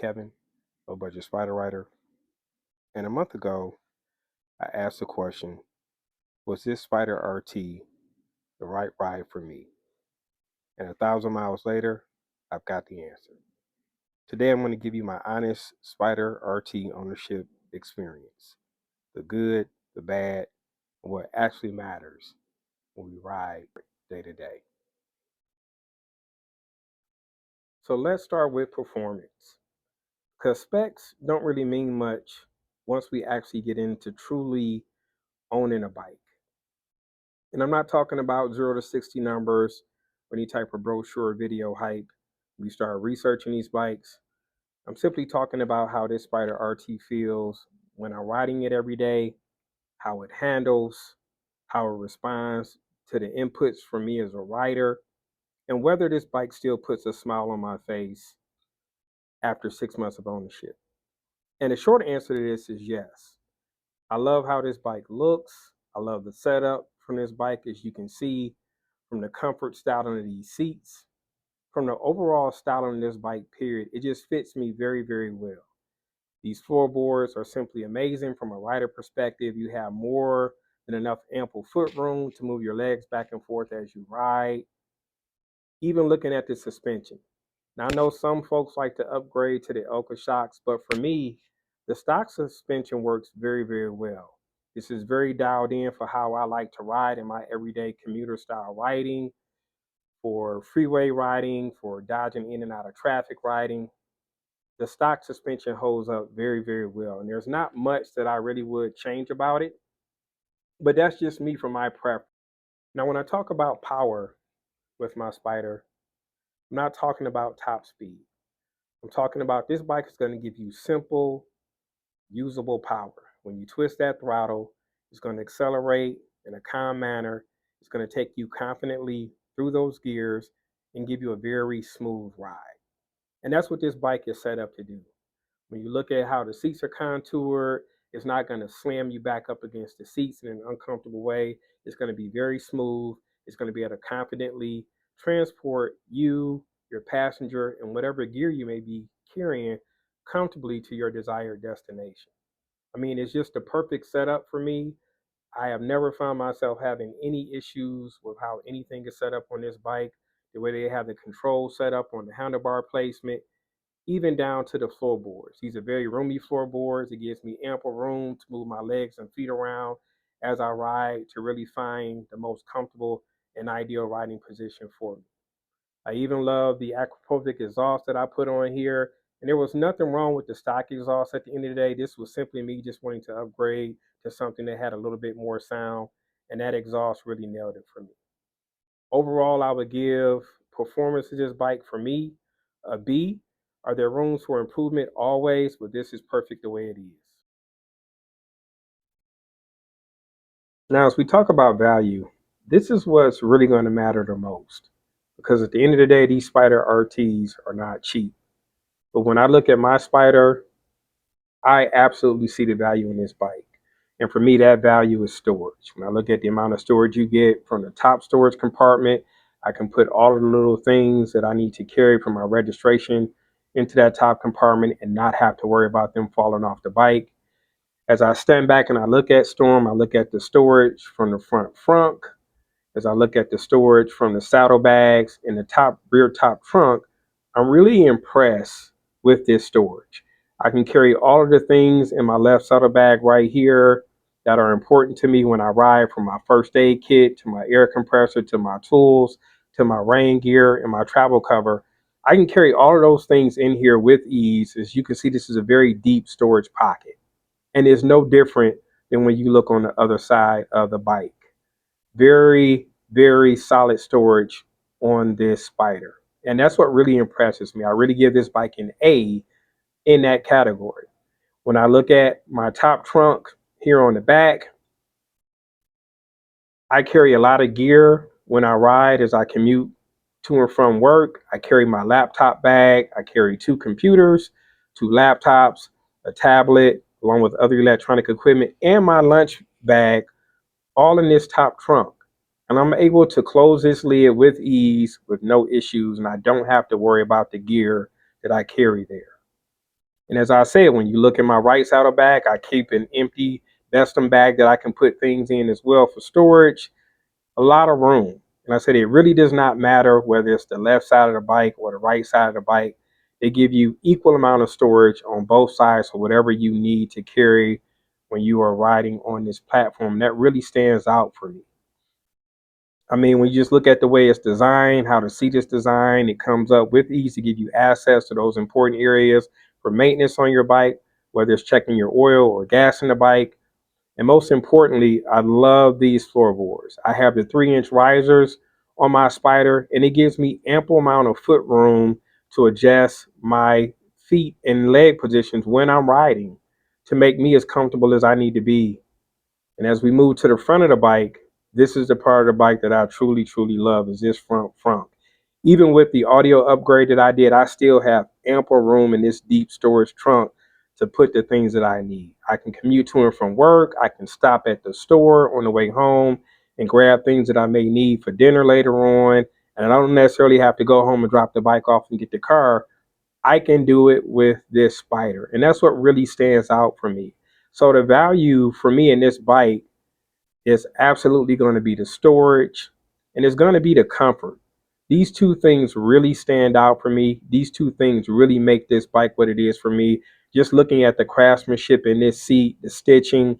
Kevin, a budget Spyder writer, and a month ago I asked the question, was this Spyder RT the right ride for me? And 1,000 miles later, I've got the answer. Today I'm going to give you my honest Spyder RT ownership experience. The good, the bad, and what actually matters when we ride day to day. So let's start with performance. Because specs don't really mean much once we actually get into truly owning a bike. And I'm not talking about 0 to 60 numbers or any type of brochure or video hype. We start researching these bikes. I'm simply talking about how this Spyder RT feels when I'm riding it every day, how it handles, how it responds to the inputs from me as a rider, and whether this bike still puts a smile on my face after 6 months of ownership. And the short answer to this is yes. I love how this bike looks. I love the setup from this bike, as you can see, from the comfort styling of these seats, from the overall styling of this bike, period. It just fits me very, very well. These floorboards are simply amazing from a rider perspective. You have more than enough ample foot room to move your legs back and forth as you ride. Even looking at the suspension. Now, I know some folks like to upgrade to the Elka shocks, but for me, the stock suspension works very, very well. This is very dialed in for how I like to ride in my everyday commuter style riding, for freeway riding, for dodging in and out of traffic riding. The stock suspension holds up very, very well. And there's not much that I really would change about it, but that's just me for my preference. Now, when I talk about power with my Spyder, I'm not talking about top speed. I'm talking about this bike is going to give you simple, usable power. When you twist that throttle, it's going to accelerate in a calm manner. It's going to take you confidently through those gears and give you a very smooth ride. And that's what this bike is set up to do. When you look at how the seats are contoured, it's not going to slam you back up against the seats in an uncomfortable way. It's going to be very smooth. It's going to be able to confidently transport you, your passenger, and whatever gear you may be carrying comfortably to your desired destination. I mean, it's just the perfect setup for me. I have never found myself having any issues with how anything is set up on this bike, the way they have the control set up on the handlebar placement, even down to the floorboards. These are very roomy floorboards. It gives me ample room to move my legs and feet around as I ride to really find the most comfortable and ideal riding position for me. I even love the aquapovic exhaust that I put on here. And there was nothing wrong with the stock exhaust at the end of the day. This was simply me just wanting to upgrade to something that had a little bit more sound. And that exhaust really nailed it for me. Overall, I would give performance of this bike for me a B. Are there rooms for improvement? Always, but this is perfect the way it is. Now, as we talk about value, this is what's really going to matter the most. Because at the end of the day, these Spyder RTs are not cheap. But when I look at my Spyder, I absolutely see the value in this bike. And for me, that value is storage. When I look at the amount of storage you get from the top storage compartment, I can put all of the little things that I need to carry for my registration into that top compartment and not have to worry about them falling off the bike. As I stand back and I look at Storm, I look at the storage from the front frunk. As I look at the storage from the saddlebags and the rear top trunk, I'm really impressed with this storage. I can carry all of the things in my left saddlebag right here that are important to me when I ride, from my first aid kit to my air compressor to my tools to my rain gear and my travel cover. I can carry all of those things in here with ease. As you can see, this is a very deep storage pocket, and it's no different than when you look on the other side of the bike. Very, very solid storage on this Spyder. And that's what really impresses me. I really give this bike an A in that category. When I look at my top trunk here on the back, I carry a lot of gear when I ride as I commute to and from work. I carry my laptop bag. I carry 2 computers, 2 laptops, a tablet, along with other electronic equipment, and my lunch bag, all in this top trunk. And I'm able to close this lid with ease with no issues, and I don't have to worry about the gear that I carry there. And as I said, when you look at my right saddlebag, I keep an empty Beston bag that I can put things in as well for storage. A lot of room. And I said it really does not matter whether it's the left side of the bike or the right side of the bike. They give you equal amount of storage on both sides for whatever you need to carry when you are riding on this platform. That really stands out for me. I mean, when you just look at the way it's designed, how the seat is designed, it comes up with ease to give you access to those important areas for maintenance on your bike, whether it's checking your oil or gas in the bike. And most importantly, I love these floorboards. I have the 3-inch risers on my Spyder, and it gives me ample amount of foot room to adjust my feet and leg positions when I'm riding to make me as comfortable as I need to be. And as we move to the front of the bike, this is the part of the bike that I truly, truly love is this front. Even with the audio upgrade that I did, I still have ample room in this deep storage trunk to put the things that I need. I can commute to and from work. I can stop at the store on the way home and grab things that I may need for dinner later on. And I don't necessarily have to go home and drop the bike off and get the car. I can do it with this Spyder. And that's what really stands out for me. So the value for me in this bike is absolutely going to be the storage and it's going to be the comfort. These two things really stand out for me. These two things really make this bike what it is for me. Just looking at the craftsmanship in this seat, the stitching,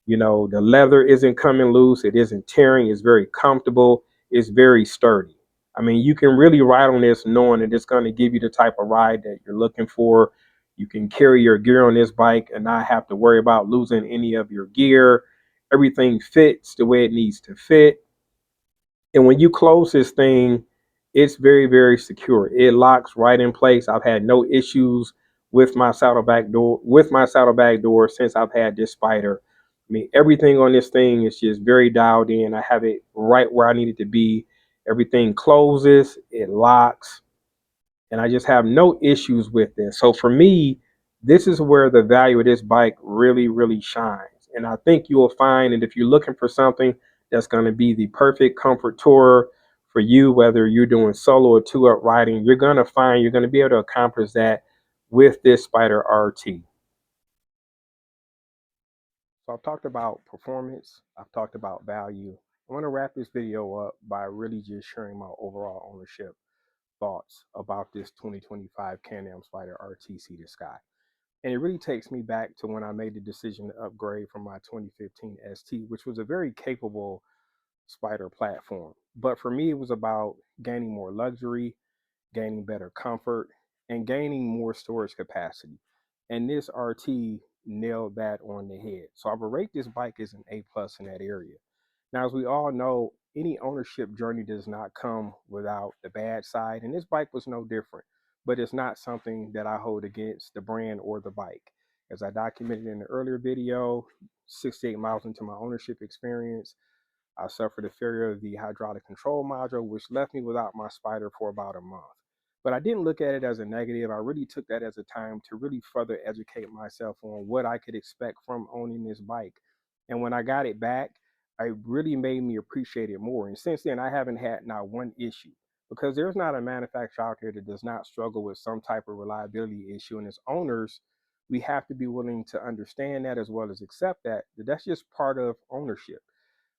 the leather isn't coming loose, it isn't tearing, it's very comfortable, it's very sturdy. I mean, you can really ride on this knowing that it's going to give you the type of ride that you're looking for. You can carry your gear on this bike and not have to worry about losing any of your gear. Everything fits the way it needs to fit. And when you close this thing, it's very, very secure. It locks right in place. I've had no issues with my saddlebag door since I've had this Spyder. I mean, everything on this thing is just very dialed in. I have it right where I need it to be. Everything closes, it locks, and I just have no issues with this. So for me, this is where the value of this bike really, really shines. And I think you will find that if you're looking for something that's going to be the perfect comfort tourer for you, whether you're doing solo or two-up riding, you're going to find you're going to be able to accomplish that with this Spyder RT. So I've talked about performance, I've talked about value. I want to wrap this video up by really just sharing my overall ownership thoughts about this 2025 Can-Am Spyder RT Seated Sky. And it really takes me back to when I made the decision to upgrade from my 2015 ST, which was a very capable Spyder platform. But for me, it was about gaining more luxury, gaining better comfort, and gaining more storage capacity. And this RT nailed that on the head. So I would rate this bike as an A plus in that area. Now, as we all know, any ownership journey does not come without the bad side, and this bike was no different. But it's not something that I hold against the brand or the bike. As I documented in the earlier video, 68 miles into my ownership experience, I suffered a failure of the hydraulic control module, which left me without my Spyder for about a month. But I didn't look at it as a negative. I really took that as a time to really further educate myself on what I could expect from owning this bike. And when I got it back, it really made me appreciate it more. And since then, I haven't had not one issue because there's not a manufacturer out there that does not struggle with some type of reliability issue. And as owners, we have to be willing to understand that as well as accept that that's just part of ownership.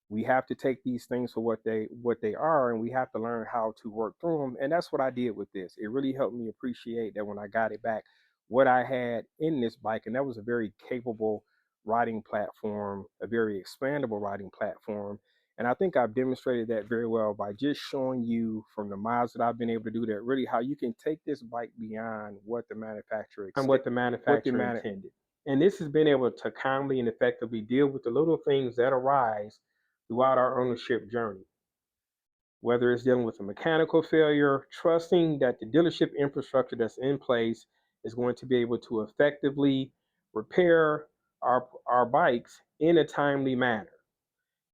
We have to take these things for what they are, and we have to learn how to work through them. And that's what I did with this. It really helped me appreciate that when I got it back, what I had in this bike, and that was a very capable riding platform, a very expandable riding platform. And I think I've demonstrated that very well by just showing you from the miles that I've been able to do that, really how you can take this bike beyond what the manufacturer and what the manufacturer intended. And this has been able to calmly and effectively deal with the little things that arise throughout our ownership journey. Whether it's dealing with a mechanical failure, trusting that the dealership infrastructure that's in place is going to be able to effectively repair our bikes in a timely manner.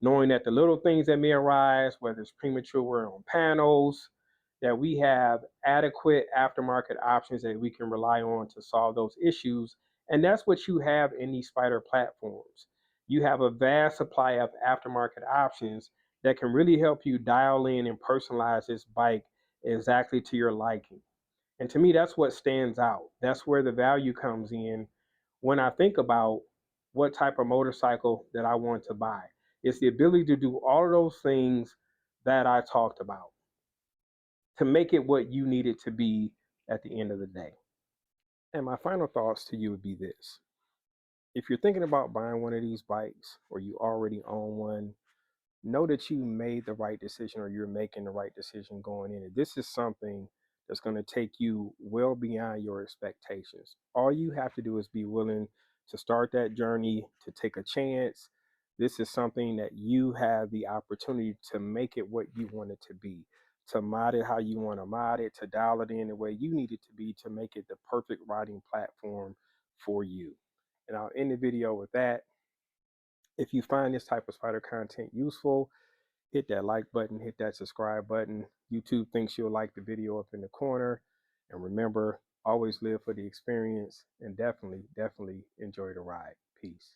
Knowing that the little things that may arise, whether it's premature wear on panels, that we have adequate aftermarket options that we can rely on to solve those issues. And that's what you have in these Spyder platforms. You have a vast supply of aftermarket options that can really help you dial in and personalize this bike exactly to your liking. And to me, that's what stands out. That's where the value comes in when I think about what type of motorcycle that I want to buy. It's the ability to do all of those things that I talked about to make it what you need it to be at the end of the day. And my final thoughts to you would be this: if you're thinking about buying one of these bikes or you already own one, know that you made the right decision or you're making the right decision going in. This is something that's going to take you well beyond your expectations. All you have to do is be willing to start that journey, to take a chance. This is something that you have the opportunity to make it what you want it to be, to mod it how you want to mod it, to dial it in the way you need it to be to make it the perfect riding platform for you. And I'll end the video with that. If you find this type of spider content useful, hit that like button, hit that subscribe button. YouTube thinks you'll like the video up in the corner. And remember, always live for the experience and definitely enjoy the ride. Peace.